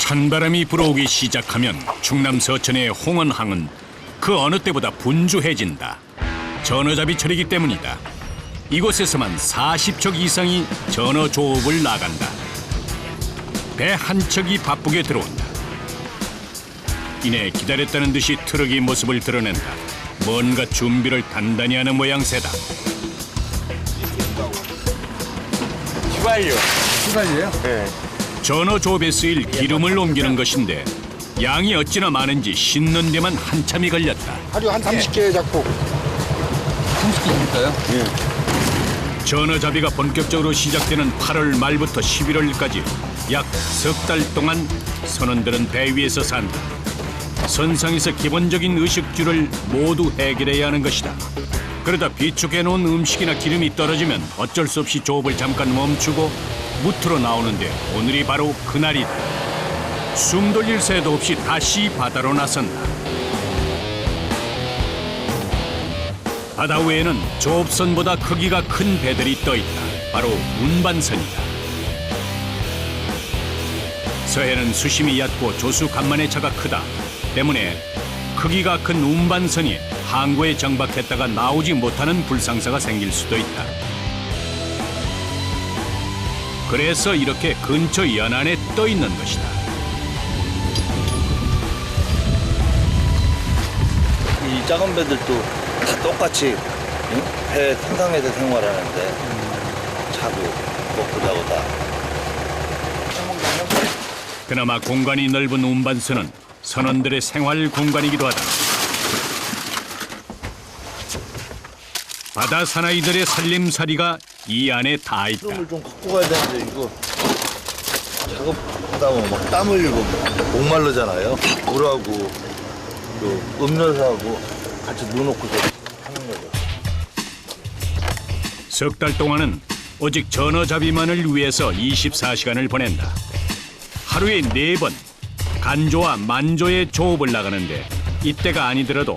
찬바람이 불어오기 시작하면 충남 서천의 홍언항은 그 어느 때보다 분주해진다. 전어잡이철이기 때문이다. 이곳에서만 40척 이상이 전어 조업을 나간다. 배 한 척이 바쁘게 들어온다. 이내 기다렸다는 듯이 트럭이 모습을 드러낸다. 뭔가 준비를 단단히 하는 모양새다. 휘발유. 휘발유요? 네. 전어 조업에 쓰일 기름을 옮기는 것인데 양이 어찌나 많은지 싣는 데만 한참이 걸렸다. 하루 한 30개 잡고. 30개입니까요? 전어잡이가 본격적으로 시작되는 8월 말부터 11월까지 약 석 달 동안 선원들은 배 위에서 산다. 선상에서 기본적인 의식주를 모두 해결해야 하는 것이다. 그러다 비축해놓은 음식이나 기름이 떨어지면 어쩔 수 없이 조업을 잠깐 멈추고 무트로 나오는데 오늘이 바로 그날이다. 숨 돌릴 새도 없이 다시 바다로 나선다. 바다 위에는 조업선보다 크기가 큰 배들이 떠있다. 바로 운반선이다. 서해는 수심이 얕고 조수 간만의 차가 크다 때문에 크기가 큰 운반선이 항구에 정박했다가 나오지 못하는 불상사가 생길 수도 있다. 그래서 이렇게 근처 연안에 떠 있는 것이다. 이 작은 배들도 다 똑같이 배 상상에서 생활하는데 자고 먹고 자고 다. 그나마 공간이 넓은 운반선은 선원들의 생활 공간이기도 하다. 바다 사나이들의 살림살이가 이 안에 다 있다. 을 좀 갖고 가야 되는데 이거 작업하다 보면 막 땀 흘리고 목마르잖아요. 물하고 또 음료수하고 같이 넣어놓고서 하는 거죠. 석 달 동안은 오직 전어잡이만을 위해서 24시간을 보낸다. 하루에 4번 간조와 만조의 조업을 나가는데 이때가 아니더라도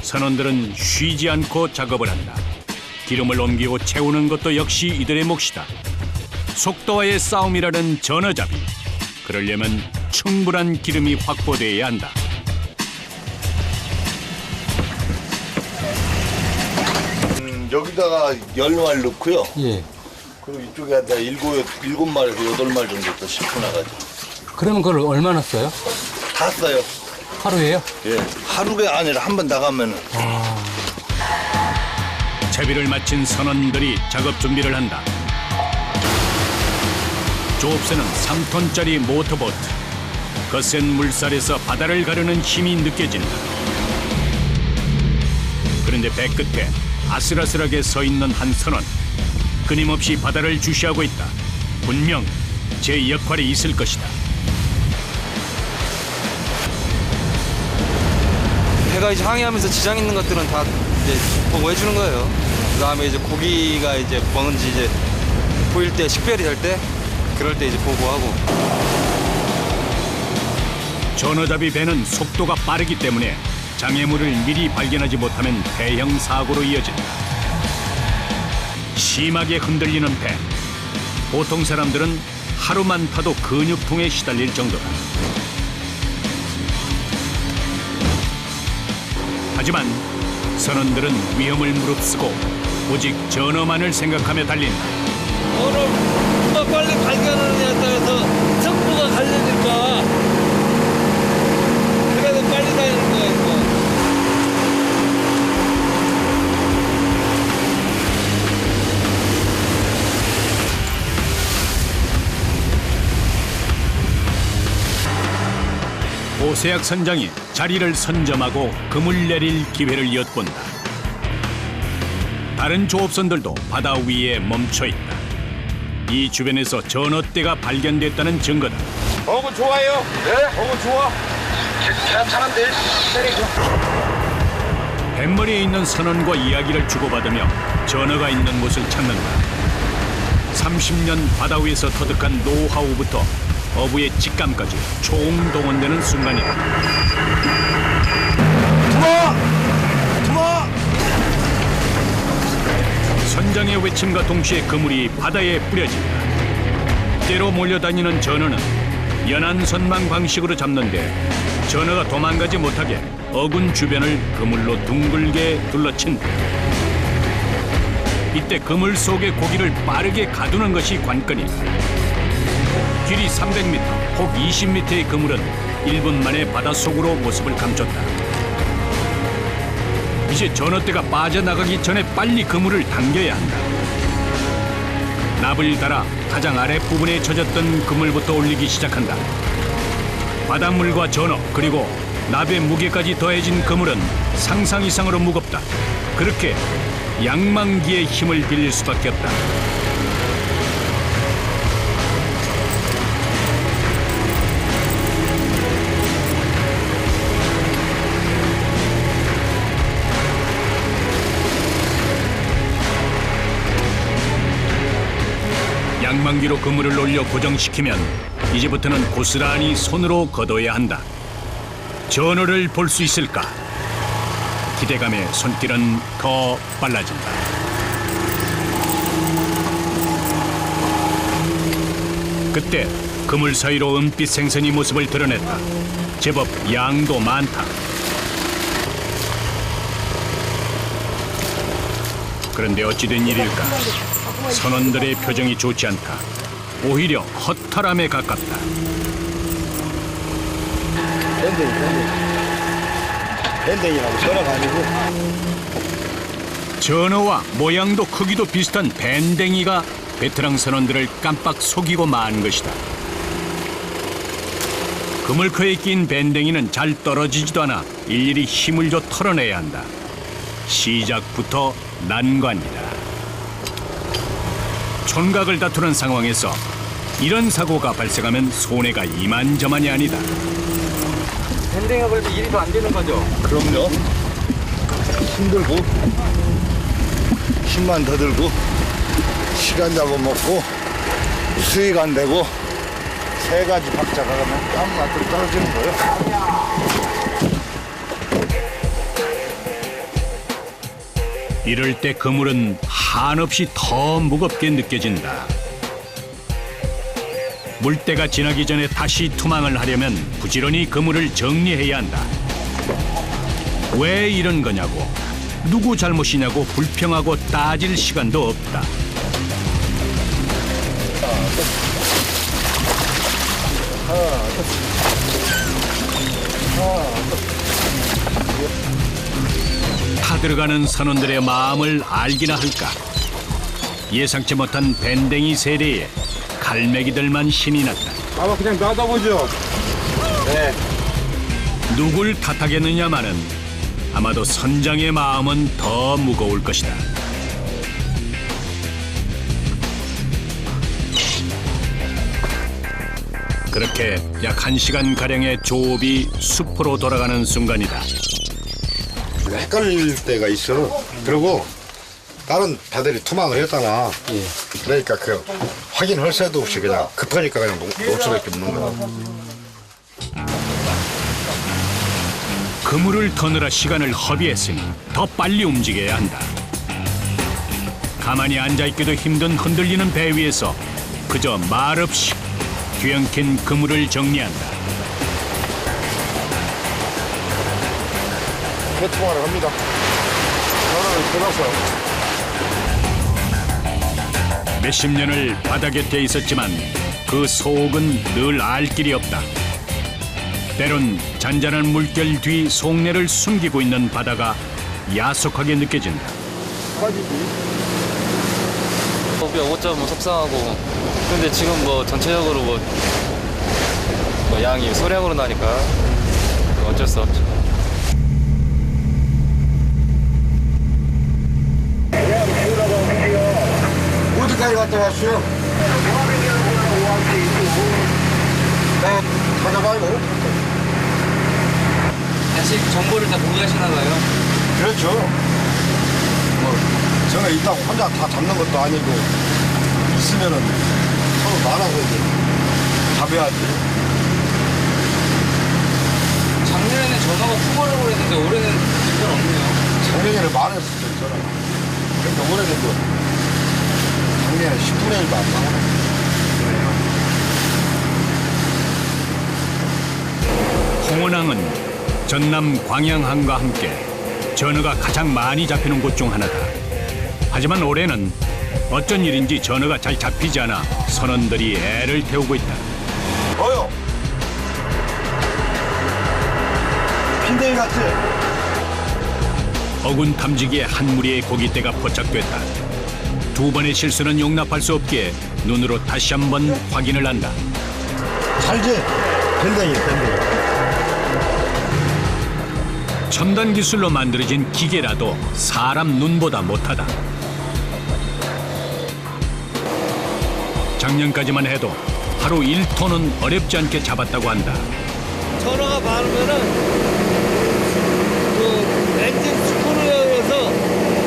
선원들은 쉬지 않고 작업을 한다. 기름을 옮기고 채우는 것도 역시 이들의 몫이다. 속도와의 싸움이라는 전어잡이. 그러려면 충분한 기름이 확보돼야 한다. 여기다가 10마리 넣고요. 예. 그리고 이쪽에다 7마리에서 8마리 정도 또 싣고 나가죠. 그러면 그걸 얼마나 써요? 다 써요. 하루에요? 예. 하루가 아니라 한 번 나가면은. 채비를 마친 선원들이 작업 준비를 한다. 조업선은 3톤짜리 모터보트. 거센 물살에서 바다를 가르는 힘이 느껴진다. 그런데 배 끝에 아슬아슬하게 서 있는 한 선원. 끊임없이 바다를 주시하고 있다. 분명 제 역할이 있을 것이다. 배가 이제 항해하면서 지장 있는 것들은 다 이제 보고해 주는 거예요. 그다음에 이제 고기가 이제 뭔지 이제 보일 때 식별이 될 때 그럴 때 이제 보고하고. 전어잡이 배는 속도가 빠르기 때문에 장애물을 미리 발견하지 못하면 대형 사고로 이어진다. 심하게 흔들리는 배. 보통 사람들은 하루만 타도 근육통에 시달릴 정도다. 하지만 선원들은 위험을 무릅쓰고 오직 전어만을 생각하며 달린다. 오늘 누가 빨리 발견하느냐에 따라서 승부가 갈리니까 그래도 빨리 다니는 거야 이거. 오세약 선장이 자리를 선점하고 금을 내릴 기회를 엿본다. 다른 조업선들도 바다 위에 멈춰 있다. 이 주변에서 전어떼가 발견됐다는 증거다. 어구 좋아요. 네? 어구 좋아. 괜찮은데? 뱃머리에 있는 선원과 이야기를 주고받으며 전어가 있는 곳을 찾는다. 30년 바다 위에서 터득한 노하우부터 어부의 직감까지 총동원되는 순간이다. 투마! 선장의 외침과 동시에 그물이 바다에 뿌려진다. 때로 몰려다니는 전어는 연안 선망 방식으로 잡는데 전어가 도망가지 못하게 어군 주변을 그물로 둥글게 둘러친다. 이때 그물 속의 고기를 빠르게 가두는 것이 관건이다. 길이 300m, 폭 20m의 그물은 1분 만에 바닷속으로 모습을 감췄다. 이제 전어대가 빠져나가기 전에 빨리 그물을 당겨야 한다. 납을 달아 가장 아랫부분에 젖었던 그물부터 올리기 시작한다. 바닷물과 전어 그리고 납의 무게까지 더해진 그물은 상상 이상으로 무겁다. 그렇게 양망기의 힘을 빌릴 수밖에 없다. 양망기로 그물을 올려 고정시키면 이제부터는 고스란히 손으로 걷어야 한다. 전어를 볼 수 있을까? 기대감에 손길은 더 빨라진다. 그때 그물 사이로 은빛 생선이 모습을 드러냈다. 제법 양도 많다. 그런데 어찌된 일일까? 선원들의 표정이 좋지 않다. 오히려 허탈함에 가깝다. 밴댕이라고 전화가 아니고. 전어와 모양도 크기도 비슷한 밴댕이가 베테랑 선원들을 깜빡 속이고 만 것이다. 그물커에 낀 밴댕이는 잘 떨어지지도 않아 일일이 힘을 줘 털어내야 한다. 시작부터 난관이다. 촌각을 다투는 상황에서 이런 사고가 발생하면 손해가 이만저만이 아니다. 밴댕이가 걸리면 일이 더 안 되는 거죠? 그럼요. 힘들고 힘만 더 들고 시간 잡아먹고 수익 안 되고 세 가지 박자가 가면 아무것도 떨어지는 거예요. 이럴 때 그물은 한없이 더 무겁게 느껴진다. 물때가 지나기 전에 다시 투망을 하려면 부지런히 그물을 정리해야 한다. 왜 이런 거냐고, 누구 잘못이냐고 불평하고 따질 시간도 없다. 타들어가는 선원들의 마음을 알기나 할까. 예상치 못한 밴댕이 세례에 갈매기들만 신이 났다. 아마 그냥 놔둬보죠. 누굴 탓하겠느냐마는 아마도 선장의 마음은 더 무거울 것이다. 그렇게 약 1시간가량의 조업이 숲으로 돌아가는 순간이다. 헷갈릴 때가 있어. 그리고 다른 배들이 투망을 했잖아. 그러니까 그 확인할 새도 없이 그냥 급하니까 그냥 놓을 수밖에 없는 거야. 그물을 터느라 시간을 허비했으니 더 빨리 움직여야 한다. 가만히 앉아있기도 힘든 흔들리는 배 위에서 그저 말없이 뒤엉킨 그물을 정리한다. 투망을 합니다. 저는 들어서 몇십 년을 바다 곁에 있었지만 그 속은 늘 알 길이 없다. 때론 잔잔한 물결 뒤 속내를 숨기고 있는 바다가 야속하게 느껴진다. 그냥 5점 속상하고 근데 지금 뭐 전체적으로 뭐 양이 소량으로 나니까 어쩔 수 없죠. 어디까지 갔다 왔어요? 네, 찾아봐요. 다시 정보를 다 공유하시나 봐요. 그렇죠. 뭐 제가 있다고 혼자 다 잡는 것도 아니고 있으면은 서로 나눠서 이제 잡아야지. 작년에는 전어가 풍어라고 그랬는데 올해는 그건 없네요. 작년에는 많았었죠, 저는. 그러니까 올해는 뭐 작년에 10분의 1도 안 나오네. 홍원항은 전남 광양항과 함께 전어가 가장 많이 잡히는 곳 중 하나다. 하지만 올해는 어쩐 일인지 전어가 잘 잡히지 않아 선원들이 애를 태우고 있다. 뭐요? 핀대기 같지? 어군 탐지기에 한 무리의 고깃대가 포착됐다. 두 번의 실수는 용납할 수 없기에 눈으로 다시 한번 확인을 한다. 잘지? 핀대기. 첨단 기술로 만들어진 기계라도 사람 눈보다 못하다. 작년까지만 해도 하루 1톤은 어렵지 않게 잡았다고 한다. 전어가 많으면은 그 엔진 스크루에서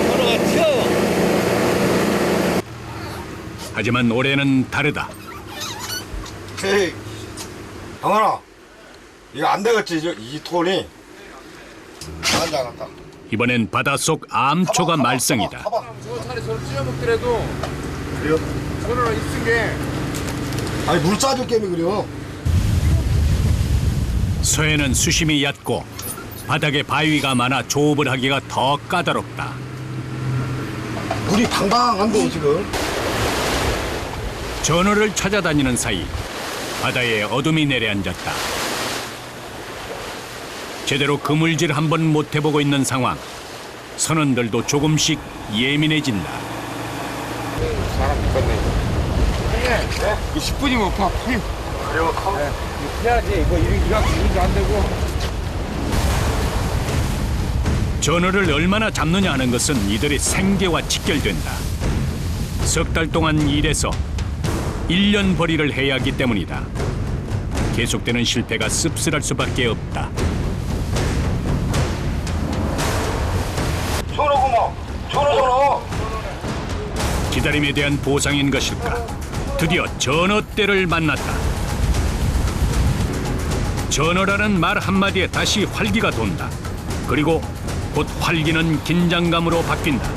전어가 튀어요. 하지만 올해는 다르다. 에이, 영환아, 이거 안 되겠지? 이 톤이. 앉아놨다. 이번엔 바닷속 암초가 말썽이다. 차라리 저를 찢어먹더라도 그래요? 전어가 있은 게 아니 물 짜줄 게임이 그래요. 서해는 수심이 얕고 바닥에 바위가 많아 조업을 하기가 더 까다롭다. 물이 방방한데 지금. 전어를 찾아다니는 사이 바다에 어둠이 내려앉았다. 제대로 그물질 한번 못 해보고 있는 상황. 선원들도 조금씩 예민해진다. 사람 죽겠네. 이거 10분이면 파. 그래요? 해야지. 이거 이렇게 안 되고. 전어를 얼마나 잡느냐 하는 것은 이들의 생계와 직결된다. 석 달 동안 일해서 1년 벌이를 해야 하기 때문이다. 계속되는 실패가 씁쓸할 수밖에 없다. 전어. 기다림에 대한 보상인 것일까? 드디어 전어떼를 만났다. 전어라는 말 한마디에 다시 활기가 돈다. 그리고 곧 활기는 긴장감으로 바뀐다.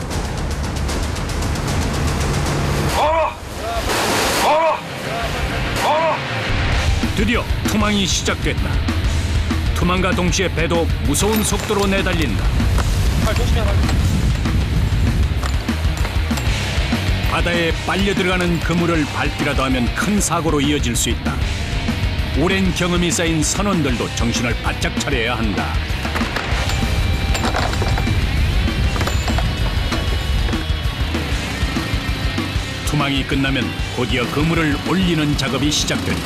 드디어 투망이 시작됐다. 투망과 동시에 배도 무서운 속도로 내달린다. 바다에 빨려 들어가는 그물을 밟기라도 하면 큰 사고로 이어질 수 있다. 오랜 경험이 쌓인 선원들도 정신을 바짝 차려야 한다. 투망이 끝나면 곧이어 그물을 올리는 작업이 시작된다.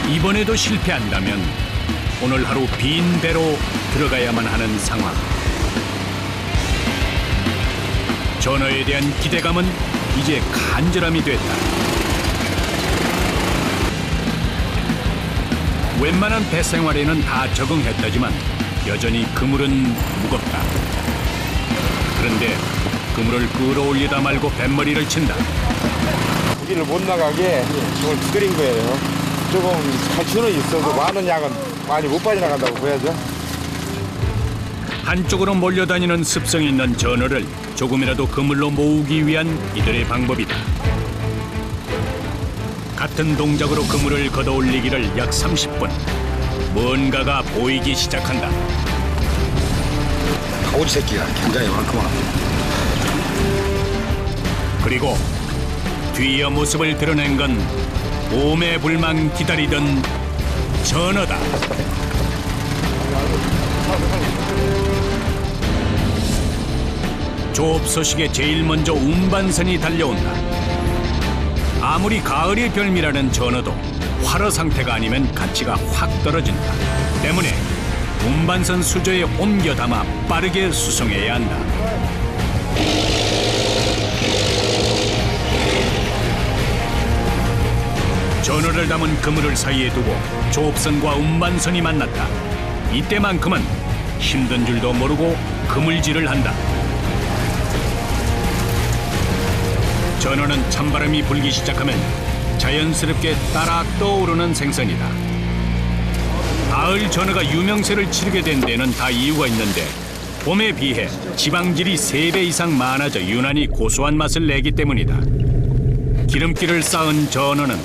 이번에도 실패한다면 오늘 하루 빈 배로 들어가야만 하는 상황. 전어에 대한 기대감은 이제 간절함이 됐다. 웬만한 배 생활에는 다 적응했다지만 여전히 그물은 무겁다. 그런데 그물을 끌어올리다 말고 뱃머리를 친다. 고기를 못 나가게 저걸 끓인 거예요. 조금 갈치는 있어도 많은 양은 많이 못 빠져나간다고 보야죠. 한쪽으로 몰려다니는 습성이 있는 전어를 조금이라도 그물로 모으기 위한 이들의 방법이다. 같은 동작으로 그물을 걷어올리기를 약 30분. 뭔가가 보이기 시작한다. 가오리 새끼가 굉장히 많구만. 그리고 뒤이어 모습을 드러낸 건 오매불망 기다리던 전어다. 조업 소식에 제일 먼저 운반선이 달려온다. 아무리 가을의 별미라는 전어도 활어 상태가 아니면 가치가 확 떨어진다. 때문에 운반선 수조에 옮겨 담아 빠르게 수송해야 한다. 전어를 담은 그물을 사이에 두고 조업선과 운반선이 만났다. 이때만큼은 힘든 줄도 모르고 그물질을 한다. 전어는 찬바람이 불기 시작하면 자연스럽게 따라 떠오르는 생선이다. 가을 전어가 유명세를 치르게 된 데는 다 이유가 있는데 봄에 비해 지방질이 3배 이상 많아져 유난히 고소한 맛을 내기 때문이다. 기름기를 쌓은 전어는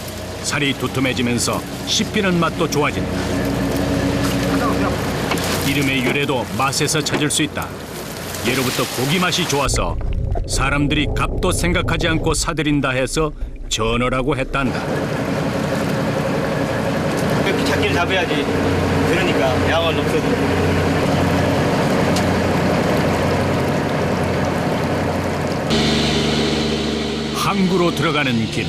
살이 두툼해지면서 씹히는 맛도 좋아진다. 이름의 유래도 맛에서 찾을 수 있다. 예로부터 고기 맛이 좋아서 사람들이 값도 생각하지 않고 사들인다 해서 전어라고 했단다. 그 작기를 잡아야지. 그러니까 양은 없어도. 항구로 들어가는 길.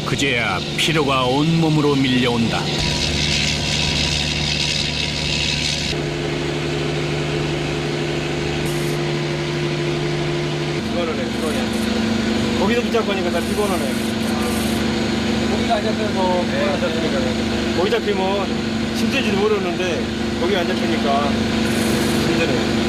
그제야 피로가 온몸으로 밀려온다. 피곤하네, 피곤해. 고기도 붙잡고 하니까 다 피곤하네. 고기가 안 잡혀서 안 잡히니까. 고기 잡히면 힘들지도 모르는데 고기가 안 잡히니까 힘드네.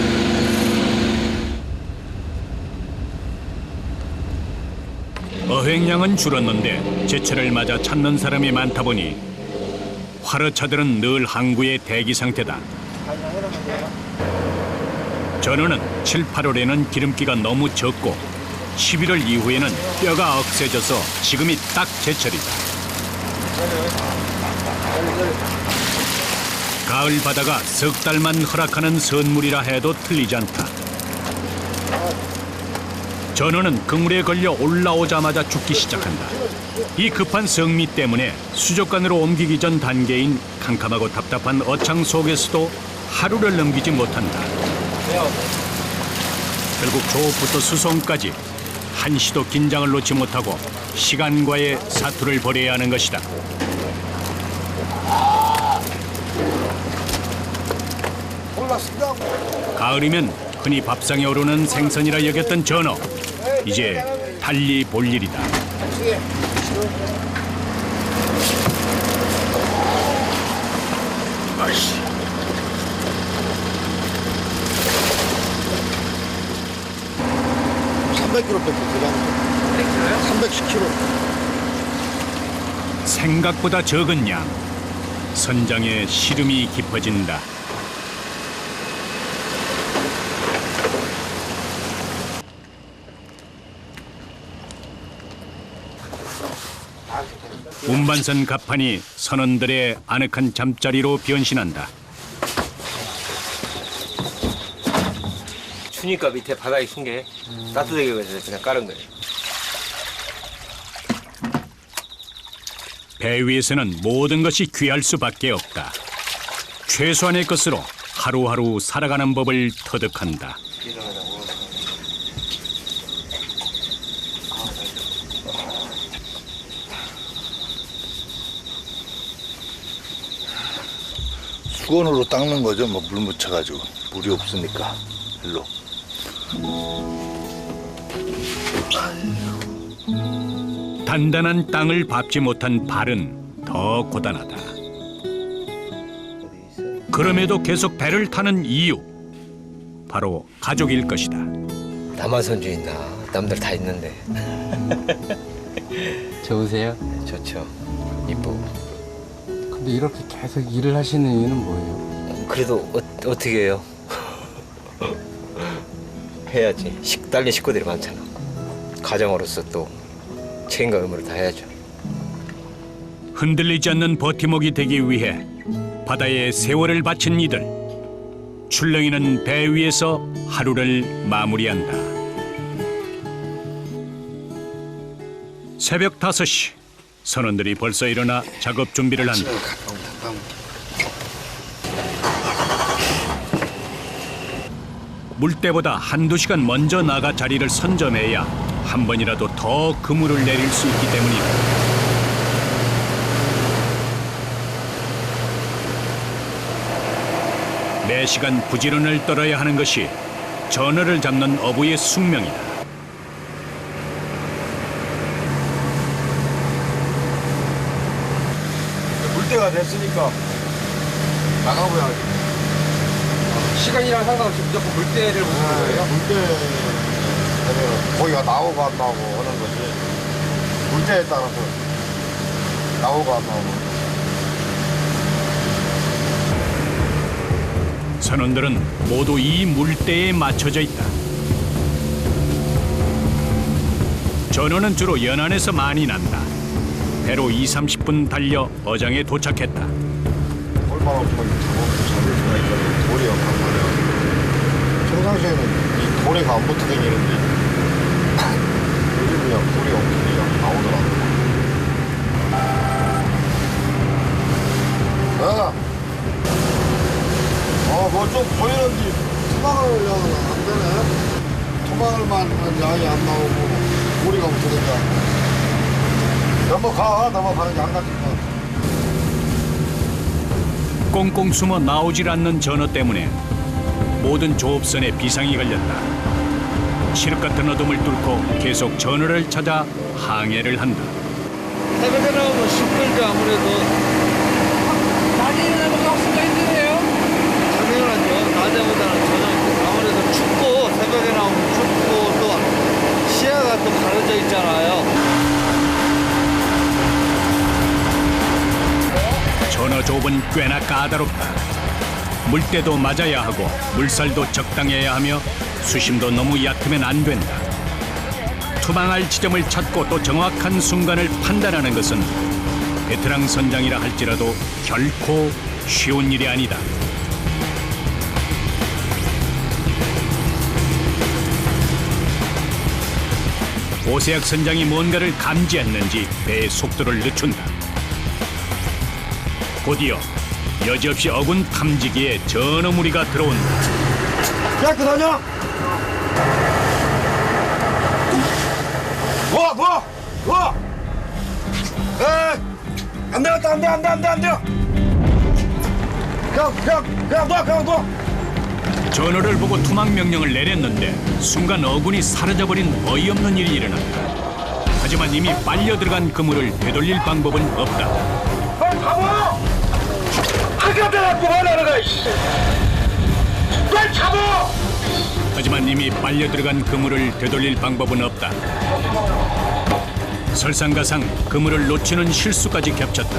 어획량은 줄었는데 제철을 맞아 찾는 사람이 많다 보니 화르차들은 늘 항구의 대기 상태다. 전어는 7, 8월에는 기름기가 너무 적고 11월 이후에는 뼈가 억세져서 지금이 딱 제철이다. 가을 바다가 석 달만 허락하는 선물이라 해도 틀리지 않다. 전어는 그물에 걸려 올라오자마자 죽기 시작한다. 이 급한 성미 때문에 수족관으로 옮기기 전 단계인 캄캄하고 답답한 어창 속에서도 하루를 넘기지 못한다. 결국 조업부터 수송까지 한시도 긴장을 놓지 못하고 시간과의 사투를 벌여야 하는 것이다. 가을이면 흔히 밥상에 오르는 생선이라 여겼던 전어. 이제 달리 볼 일이다. 아이씨. 300kg밖에 들어가는 310kg. 생각보다 적은 양. 선장의 시름이 깊어진다. 운반선 갑판이 선원들의 아늑한 잠자리로 변신한다. 추니까 밑에 바닥이 큰 게 따뜻하게 해서 그냥 깔은 거예요. 배 위에서는 모든 것이 귀할 수밖에 없다. 최소한의 것으로 하루하루 살아가는 법을 터득한다. 수건으로 닦는 거죠. 뭐 물 묻혀가지고 물이 없으니까 일로. 단단한 땅을 밟지 못한 발은 더 고단하다. 그럼에도 계속 배를 타는 이유, 바로 가족일 것이다. 나만 손주 있나? 남들 다 있는데. 좋으세요? 좋죠. 이쁘고. 근데 이렇게 계속 일을 하시는 이유는 뭐예요? 그래도 어떻게 해요? 해야지. 딸린 식구들이 많잖아. 가정으로서 또 책임과 의무를 다 해야죠. 흔들리지 않는 버팀목이 되기 위해 바다에 세월을 바친 이들. 출렁이는 배 위에서 하루를 마무리한다. 새벽 5시. 선원들이 벌써 일어나 작업 준비를 한다. 물때보다 한두 시간 먼저 나가 자리를 선점해야 한 번이라도 더 그물을 내릴 수 있기 때문이다. 매 시간 부지런을 떨어야 하는 것이 전어를 잡는 어부의 숙명이다. 물때가 됐으니까 나가봐야지. 시간이랑 상관없이 무조건 물때를 보시는 거예요? 물때 되면 고기가 나오고 안 나오고 하는 거지. 물때에 따라서 나오고 안 나오고. 선원들은 모두 이 물때에 맞춰져 있다. 전어는 주로 연안에서 많이 난다. 배로 2~30분 달려 어장에 도착했다. 얼마나 잡을 수가 있거든. 돌이 없는 거예요. 평상시에는 이 돌이가 안 붙어 다니는데 요즘 그냥 돌이 그냥 나오더라고. 뭐 좀 보이는지 투망을 하려면 안 되네. 투망을만 하는 양이 안 나오고 우리가 붙으니까 넘어가는 게 안 같으니까. 꽁꽁 숨어 나오질 않는 전어 때문에 모든 조업선에 비상이 걸렸다. 칠흑 같은 어둠을 뚫고 계속 전어를 찾아 항해를 한다. 새벽에 나오면 쉽겠죠, 아무래도. 많이 넘어가고 수가 있는데요. 당연하죠. 낮에보다는 저녁 아무래도 춥고 새벽에 나오면 춥고 또 시야가 또 가려져 있잖아요. 전어 조업은 꽤나 까다롭다. 물때도 맞아야 하고 물살도 적당해야 하며 수심도 너무 얕으면 안 된다. 투망할 지점을 찾고 또 정확한 순간을 판단하는 것은 베테랑 선장이라 할지라도 결코 쉬운 일이 아니다. 오세학 선장이 뭔가를 감지했는지 배의 속도를 늦춘다. 곧이어 여지없이 어군 탐지기에 전어 무리가 들어온다. 야, 그 다녀! 뭐! 에이! 안 되겠다, 안 돼! 그냥 놔! 전어를 보고 투망 명령을 내렸는데 순간 어군이 사라져버린 어이없는 일이 일어났다. 하지만 이미 빨려 들어간 그물을 되돌릴 방법은 없다. 빨리 잡아! 하기가 빼갖고 말하는 거야, 씨! 빨리 잡아! 하지만 이미 빨려 들어간 그물을 되돌릴 방법은 없다. 설상가상 그물을 놓치는 실수까지 겹쳤다.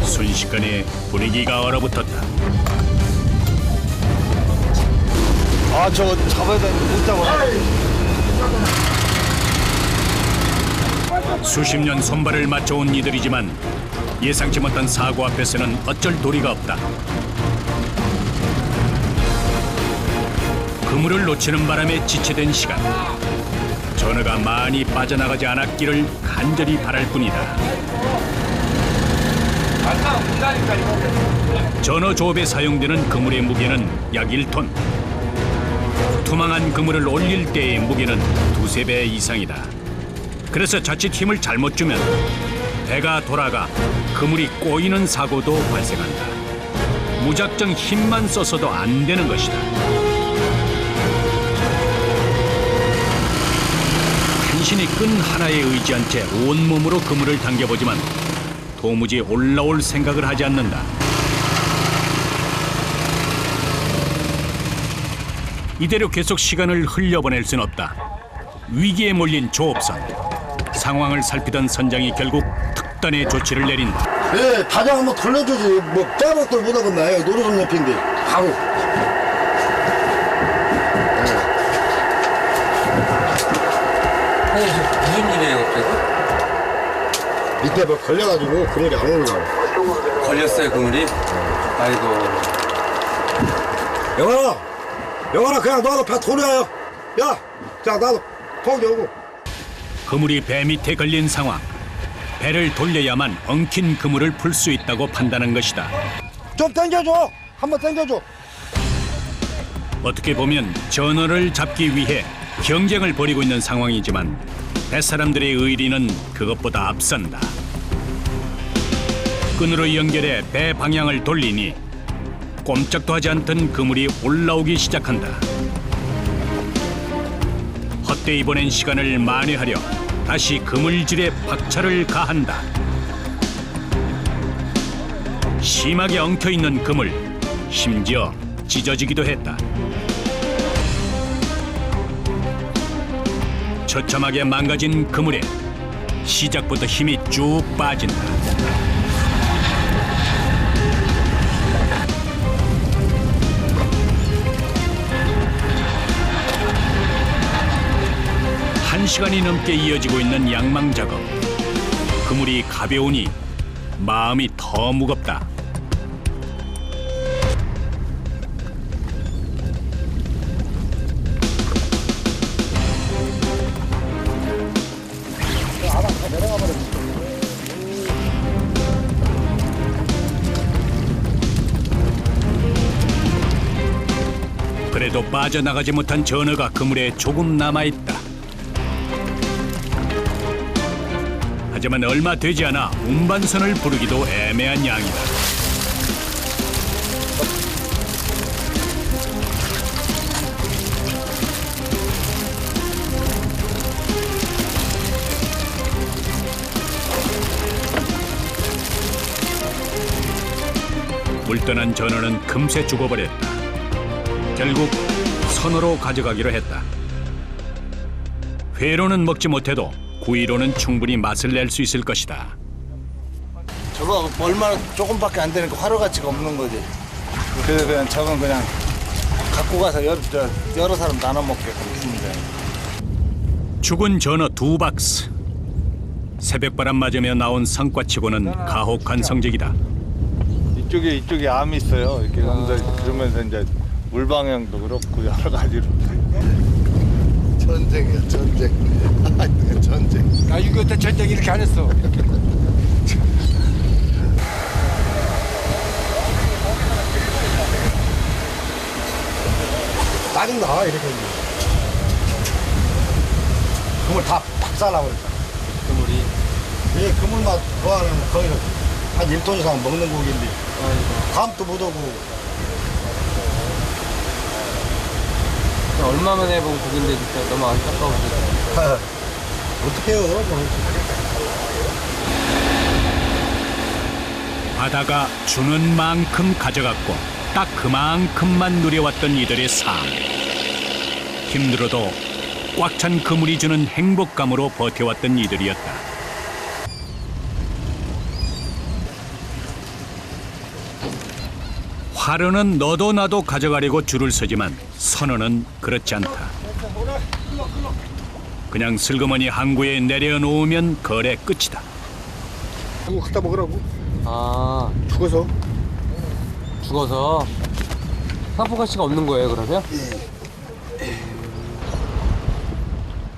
순식간에 분위기가 얼어붙었다. 저거 잡아야 되는데 못 잡아. 수십 년 손발을 맞춰온 이들이지만 예상치 못한 사고 앞에서는 어쩔 도리가 없다. 그물을 놓치는 바람에 지체된 시간. 전어가 많이 빠져나가지 않았기를 간절히 바랄 뿐이다. 전어 조업에 사용되는 그물의 무게는 약 1톤. 투망한 그물을 올릴 때의 무게는 2~3배 이상이다. 그래서 자칫 힘을 잘못 주면 배가 돌아가 그물이 꼬이는 사고도 발생한다. 무작정 힘만 써서도 안 되는 것이다. 간신히 끈 하나에 의지한 채 온몸으로 그물을 당겨보지만 도무지 올라올 생각을 하지 않는다. 이대로 계속 시간을 흘려보낼 순 없다. 위기에 몰린 조업선. 상황을 살피던 선장이 결국 특단의 조치를 내린다. 예, 다장 한번 돌려주지. 뭐, 빼박들 못하겠나요? 노루선 옆인데. 바로. 무슨 일이에요, 갑자기? 밑에 뭐 걸려가지고 그물이 안 올라가고. 걸렸어요, 그물이? 아이고. 영환아, 그냥 놔둬. 배 돌려요. 야, 자, 나도 거기 오고. 그물이 배 밑에 걸린 상황. 배를 돌려야만 엉킨 그물을 풀 수 있다고 판단한 것이다. 좀 당겨줘. 한번 당겨줘. 어떻게 보면 전어를 잡기 위해 경쟁을 벌이고 있는 상황이지만 뱃사람들의 의리는 그것보다 앞선다. 끈으로 연결해 배 방향을 돌리니 꼼짝도 하지 않던 그물이 올라오기 시작한다. 헛되이 보낸 시간을 만회하려 다시 그물질에 박차를 가한다. 심하게 엉켜있는 그물, 심지어 찢어지기도 했다. 처참하게 망가진 그물에 시작부터 힘이 쭉 빠진다. 1시간이 넘게 이어지고 있는 양망 작업. 그물이 가벼우니 마음이 더 무겁다. 그래도 빠져나가지 못한 전어가 그물에 조금 남아있다. 하지만 얼마 되지 않아 운반선을 부르기도 애매한 양이다. 물떠난 전어는 금세 죽어버렸다. 결국 선으로 가져가기로 했다. 회로는 먹지 못해도 구이로는 충분히 맛을 낼 수 있을 것이다. 저거 얼마나 조금밖에 안 되니까 화로 가치가 없는 거지. 그래서 그냥 저건 그냥 갖고 가서 여러 사람 나눠 먹게끔 주면 돼. 죽은 전어 2박스. 새벽바람 맞으며 나온 성과치고는 가혹한 성적이다. 이쪽에 암이 있어요. 이렇게 그러면서 이제 물 방향도 그렇고 여러 가지로. 전쟁이야, 전쟁. 전쟁. 나 6.25 때 전쟁 이렇게 안 했어. 짜증나 이렇게. 그물 다 박살나고 그랬다. 그물이. 이 그물만 좋아하는 거의 한 1톤 이상 먹는 고기인데 감도 못 오고. 얼마 만에 본 고기인데 진짜 너무 안타까워서. 어떡해요. 바다가 주는 만큼 가져갔고 딱 그만큼만 누려왔던 이들의 삶. 힘들어도 꽉 찬 그물이 주는 행복감으로 버텨왔던 이들이었다. 화로는 너도 나도 가져가려고 줄을 서지만 선어는 그렇지 않다. 그냥 슬그머니 항구에 내려놓으면 거래 끝이다. 이거 갖다 먹으라고. 아, 죽어서. 죽어서. 상품 가치가 없는 거예요, 그러면?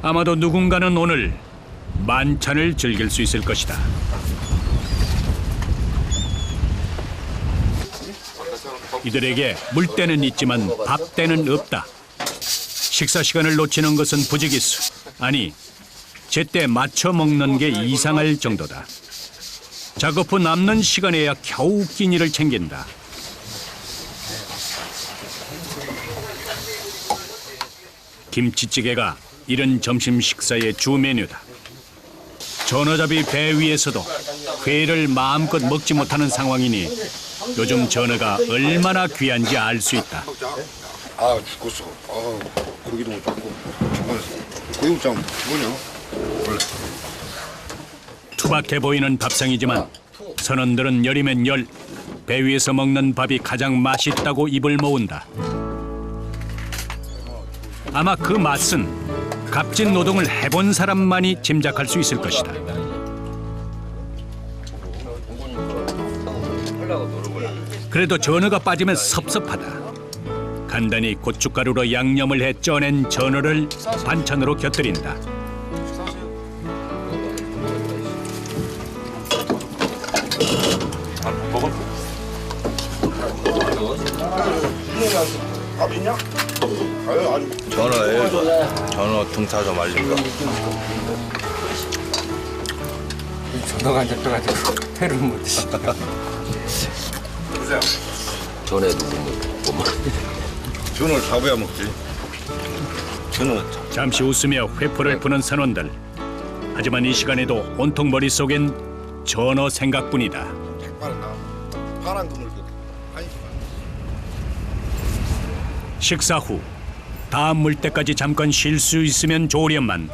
아마도 누군가는 오늘 만찬을 즐길 수 있을 것이다. 이들에게 물때는 있지만 밥때는 없다. 식사 시간을 놓치는 것은 부지기수. 아니, 제때 맞춰 먹는 게 이상할 정도다. 작업 후 남는 시간에야 겨우 끼니를 챙긴다. 김치찌개가 이른 점심 식사의 주 메뉴다. 전어잡이 배 위에서도 회를 마음껏 먹지 못하는 상황이니 요즘 전어가 얼마나 귀한지 알 수 있다. 아 죽었어. 아 고기도 못 잡고. 고기 못 잡으면 뭐냐? 원래. 투박해 보이는 밥상이지만 선원들은 열이면 열, 배 위에서 먹는 밥이 가장 맛있다고 입을 모은다. 아마 그 맛은 값진 노동을 해본 사람만이 짐작할 수 있을 것이다. 그래도 전어가 빠지면 섭섭하다. 간단히 고춧가루로 양념을 해 쪄낸 전어를 반찬으로 곁들인다. 밥 있냐? 아유 아주. 전어 등타서 말린 거. 전어가 안 잡혀가지고 회를 못 드시. 전에도 못 전어를 잡아야 먹지. 전어. 잠시 웃으며 회포를 푸는 선원들. 하지만 이 시간에도 온통 머릿속엔 전어 생각뿐이다. 백발은 나. 파란 그물도. 식사 후 다음 물때까지 잠깐 쉴 수 있으면 좋으련만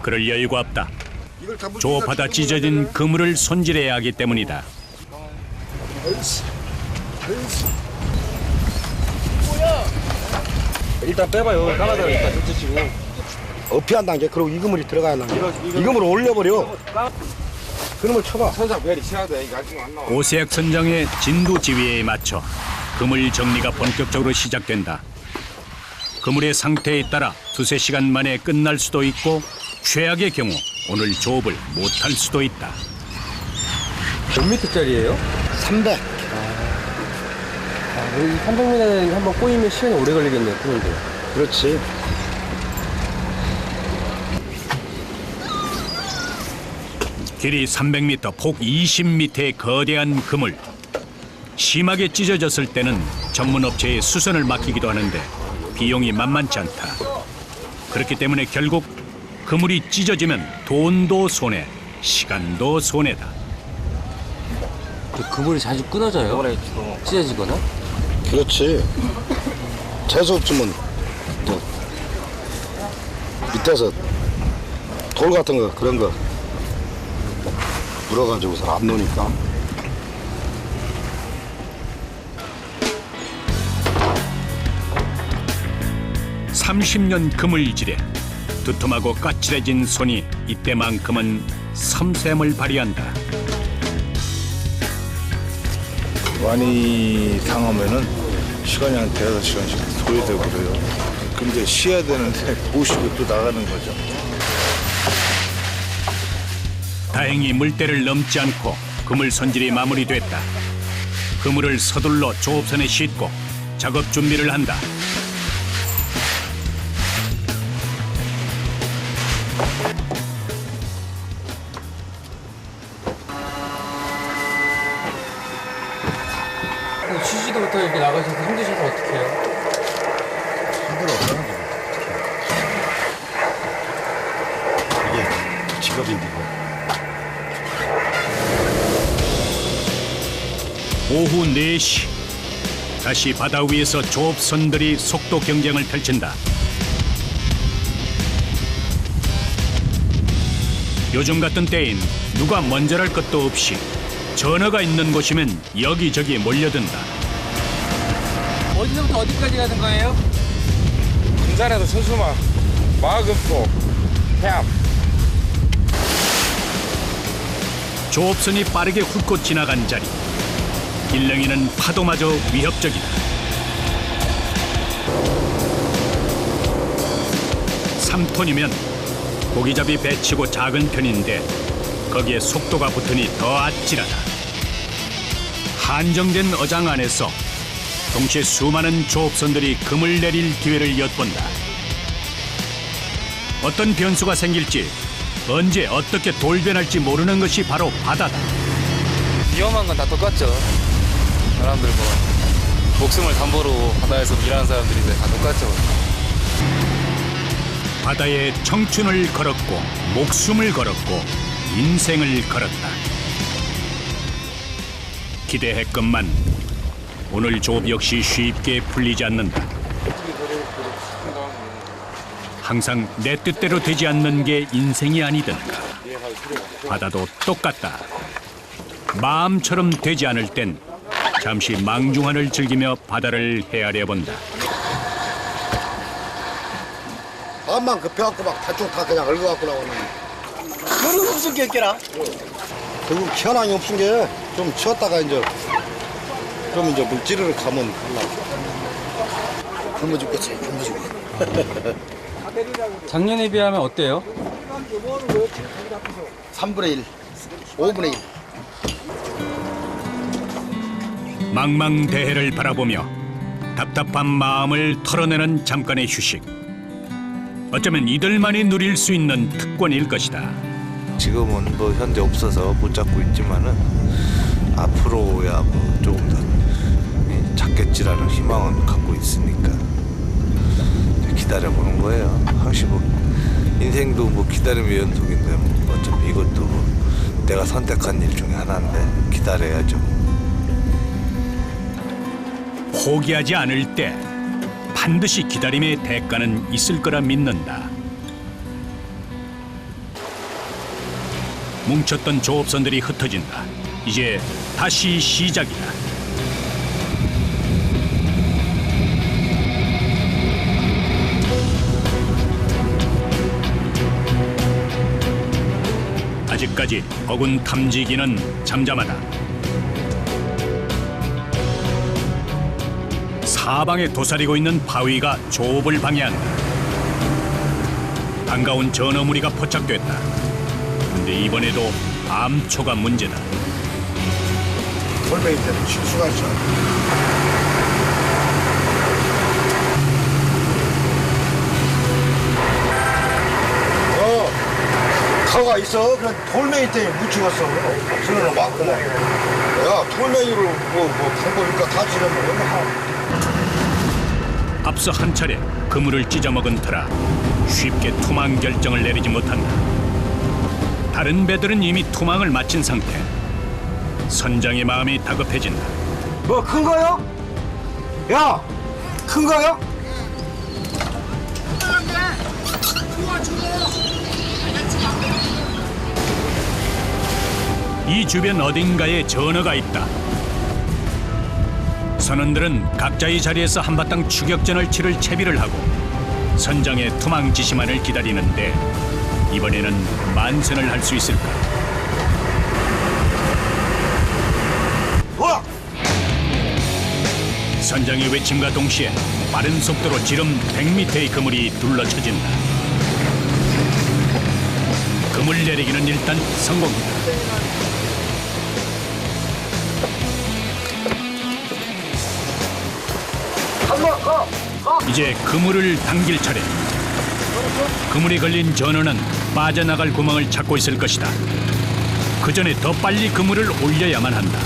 그럴 여유가 없다. 조업하다 찢어진 그물을 손질해야 하기 때문이다. 일단 빼봐요. 까마귀를 일단 펼치시고. 어피한다는 게 그리고 이 그물이 들어가야 하는 게. 이 그물을 올려버려. 그놈을 쳐봐. 선상 벨이 쳐야 돼. 이거 아직 안 나와. 오색 선장의 진도 지휘에 맞춰 그물 정리가 본격적으로 시작된다. 그물의 상태에 따라 두세 시간 만에 끝날 수도 있고 최악의 경우 오늘 조업을 못할 수도 있다. 몇 미터짜리예요? 300. 300m는 한번 꼬이면 시간이 오래 걸리겠네요, 그런데. 그렇지. 길이 300m, 폭 20m의 거대한 그물. 심하게 찢어졌을 때는 전문 업체에 수선을 맡기기도 하는데 비용이 만만치 않다. 그렇기 때문에 결국 그물이 찢어지면 돈도 손해, 시간도 손해다. 그물이 자주 끊어져요? 찢어지거나? 그렇지. 재수 없으면 뭐 밑에서 돌 같은 거 그런 거 물어가지고서 안 노니까. (30년) 그물질에 두툼하고 까칠해진 손이 이때만큼은 섬셈을 발휘한다. 많이 상하면은 시간이 한 대여섯 시간씩 소요되고 그래요. 근데 쉬어야 되는데 못 쉬고 또 나가는 거죠. 다행히 물대를 넘지 않고 그물 손질이 마무리됐다. 그물을 서둘러 조업선에 싣고 작업 준비를 한다. 쉬지도 못하게 이렇게 나가셔서 힘드셔서 어떡해요? 힘들어. 이게 직업인데. 오후 4시 다시 바다 위에서 조업선들이 속도 경쟁을 펼친다. 요즘 같은 때엔 누가 먼저랄 것도 없이 전어가 있는 곳이면 여기저기 몰려든다. 어디서부터 어디까지 가는 거예요? 군산에서 서수마, 마금포, 해암. 조업선이 빠르게 훑고 지나간 자리. 일렁이는 파도마저 위협적이다. (3톤이면) 고기잡이 배치고 작은 편인데 거기에 속도가 붙으니 더 아찔하다. 한정된 어장 안에서 동시에 수많은 조업선들이 금을 내릴 기회를 엿본다. 어떤 변수가 생길지, 언제 어떻게 돌변할지 모르는 것이 바로 바다다. 위험한 건 다 똑같죠. 사람들 뭐 목숨을 담보로 바다에서 일하는 사람들인데 다 똑같죠. 바다에 청춘을 걸었고 목숨을 걸었고 인생을 걸었다. 기대했건만 오늘 조업 역시 쉽게 풀리지 않는다. 항상 내 뜻대로 되지 않는 게 인생이 아니던가. 바다도 똑같다. 마음처럼 되지 않을 땐 잠시 망중한을 즐기며 바다를 헤아려 본다. 마음만 급해갖고 막 대충 다 그냥 얽어갖고 나오는. 그런 무슨 겠게라. 결국 현황이 없은 게 좀 쉬었다가 이제 좀 이제 물질을 가면 하려고. 굶어 죽겠지, 굶어 죽겠지. 작년에 비하면 어때요? 3분의 1, 5분의 1. 망망대해를 바라보며 답답한 마음을 털어내는 잠깐의 휴식. 어쩌면 이들만이 누릴 수 있는 특권일 것이다. 지금은 뭐 현재 없어서 못 잡고 있지만은 앞으로야 뭐 조금 더 잡겠지라는 희망은 갖고 있으니까 기다려보는 거예요. 항시 뭐 인생도 뭐 기다림의 연속인데 뭐 어차피 이것도 뭐 내가 선택한 일 중에 하나인데 기다려야죠. 포기하지 않을 때 반드시 기다림의 대가는 있을 거라 믿는다. 뭉쳤던 조업선들이 흩어진다. 이제 다시 시작이다. 아직까지 어군 탐지기는 잠잠하다. 사방에 도사리고 있는 바위가 조업을 방해한다. 반가운 전어 무리가 포착됐다. 근데 이번에도 암초가 문제다. 돌멩이 때는 칠 수가 있어. 가가 있어. 그냥 돌멩이 때문에 못 찍었어. 손으로 막 그냥. 야, 돌멩이로 방법이니까 다 지내면 앞서 한 차례 그물을 찢어먹은 터라 쉽게 투망 결정을 내리지 못한다. 다른 배들은 이미 투망을 마친 상태. 선장의 마음이 다급해진다. 뭐 큰 거요? 야, 큰 거요? 이 주변 어딘가에 전어가 있다. 선원들은 각자의 자리에서 한바탕 추격전을 치를 채비를 하고 선장의 투망 지시만을 기다리는데 이번에는 만선을 할 수 있을까? 선장의 외침과 동시에 빠른 속도로 지름 100m의 그물이 둘러쳐진다. 그물 내리기는 일단 성공이다. 이제 그물을 당길 차례. 그물에 걸린 전어는 빠져나갈 구멍을 찾고 있을 것이다. 그 전에 더 빨리 그물을 올려야만 한다.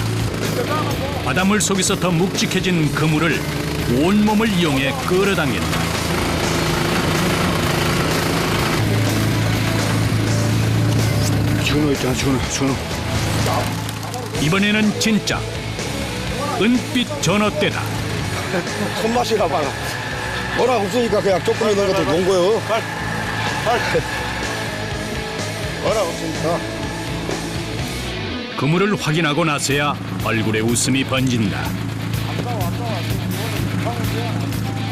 바닷물 속에서 더 묵직해진 그물을 온몸을 이용해 끌어당긴다. 전어 있잖아, 전어. 이번에는 진짜 은빛 전어 때다. 손맛이라 봐라. 뭐라 없으니까 그냥 조금 있는 것들 놓은 거요. 뭐라 없으니까. 그물을 확인하고 나서야 얼굴에 웃음이 번진다.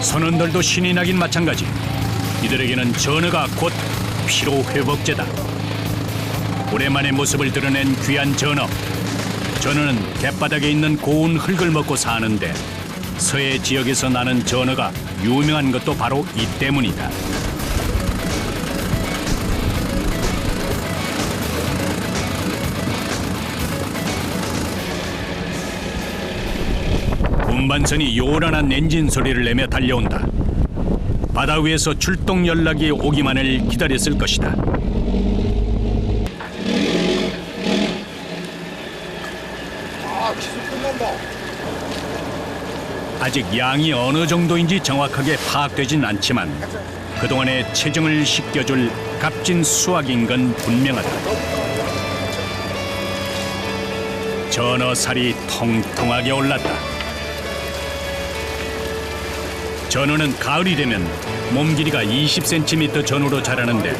선원들도 신이 나긴 마찬가지. 이들에게는 전어가 곧 피로 회복제다. 오랜만에 모습을 드러낸 귀한 전어. 전어는 갯바닥에 있는 고운 흙을 먹고 사는데 서해 지역에서 나는 전어가 유명한 것도 바로 이 때문이다. 운반선이 요란한 엔진 소리를 내며 달려온다. 바다 위에서 출동 연락이 오기만을 기다렸을 것이다. 아직 양이 어느 정도인지 정확하게 파악되진 않지만 그동안의 체증을 씻겨줄 값진 수확인 건 분명하다. 전어살이 통통하게 올랐다. 전어는 가을이 되면 몸 길이가 20cm 전후로 자라는데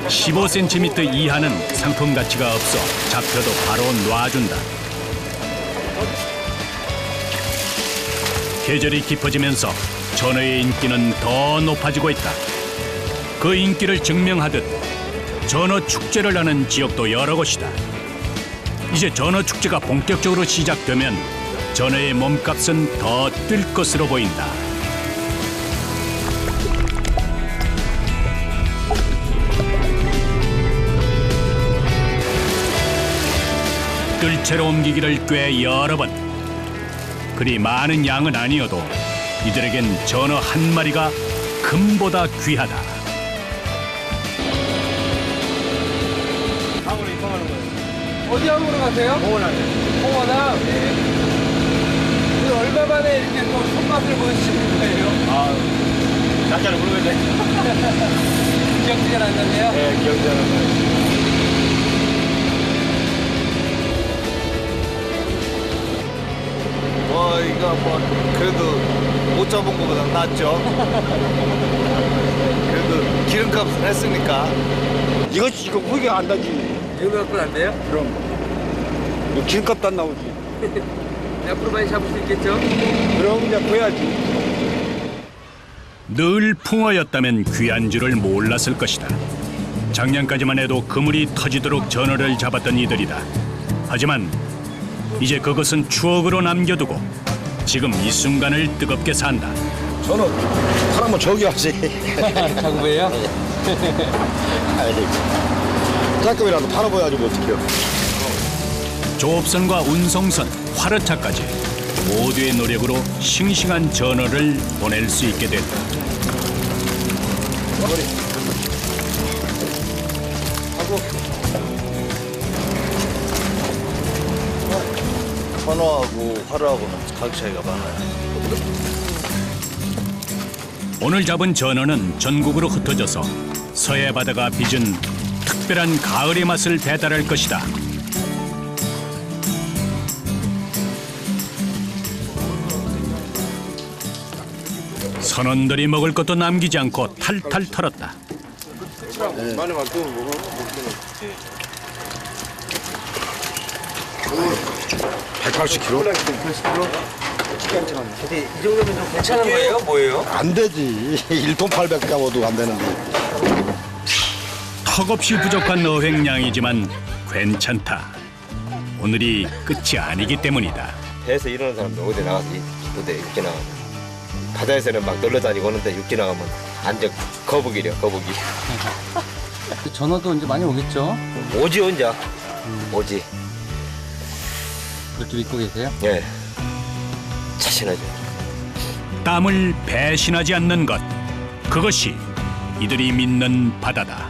15cm 이하는 상품 가치가 없어 잡혀도 바로 놔준다. 계절이 깊어지면서 전어의 인기는 더 높아지고 있다. 그 인기를 증명하듯 전어 축제를 하는 지역도 여러 곳이다. 이제 전어 축제가 본격적으로 시작되면 전어의 몸값은 더 뛸 것으로 보인다. 뜰채로 옮기기를 꽤 여러 번. 그리 많은 양은 아니어도 이들에겐 전어 한 마리가 금보다 귀하다. 항으로 입항하는 거예요. 어디 항으로 가세요? 홍원항. 홍원항? 네. 그 얼마 만에 이렇게 또 손맛을 보여주시는 거예요? 날짜를 모르겠네. 기억이 잘 안 나네요? 네, 기억이 잘 안 나요. 이거 그래도 못 잡은 것보다 낫죠. 그래도 기름값은 했으니까. 이거 후기 안 나지. 이거 갖고는 안 돼요? 그럼. 기름값도 안 나오지. 앞으로 많이 잡을 수 있겠죠? 그럼 이제 구해야지. 늘 풍어였다면 귀한 줄을 몰랐을 것이다. 작년까지만 해도 그물이 터지도록 전어를 잡았던 이들이다. 하지만 이제 그것은 추억으로 남겨두고 지금 이 순간을 뜨겁게 산다. 저는 사람은 저기 하지. 작업이에요? 조금이라도 팔아봐야지 뭐 어떡해요. 조업선과 운송선, 화르차까지 모두의 노력으로 싱싱한 전어를 보낼 수 있게 됐다. 선어하고 화로하고는 가격 차이가 많아요. 오늘 잡은 전어는 전국으로 흩어져서 서해 바다가 빚은 특별한 가을의 맛을 배달할 것이다. 선원들이 먹을 것도 남기지 않고 탈탈 털었다. 많이 만들면 먹어. 180kg? 이 정도면 좀 괜찮은 거예요? 뭐예요? 안 되지. 1톤 800 잡아도 안 되는데. 턱없이 부족한 어획량이지만 괜찮다. 오늘이 끝이 아니기 때문이다. 배에서 일하는 사람들 어디 나가서 어디 육지 나가면 바다에서는 막 놀러 다니고 오는데 육지 나가면 완전 거북이려 거북이. 전어도 이제 많이 오겠죠? 오지 혼자 오지. 그렇게 믿고 계세요? 예. 자신하죠. 땀을 배신하지 않는 것, 그것이 이들이 믿는 바다다.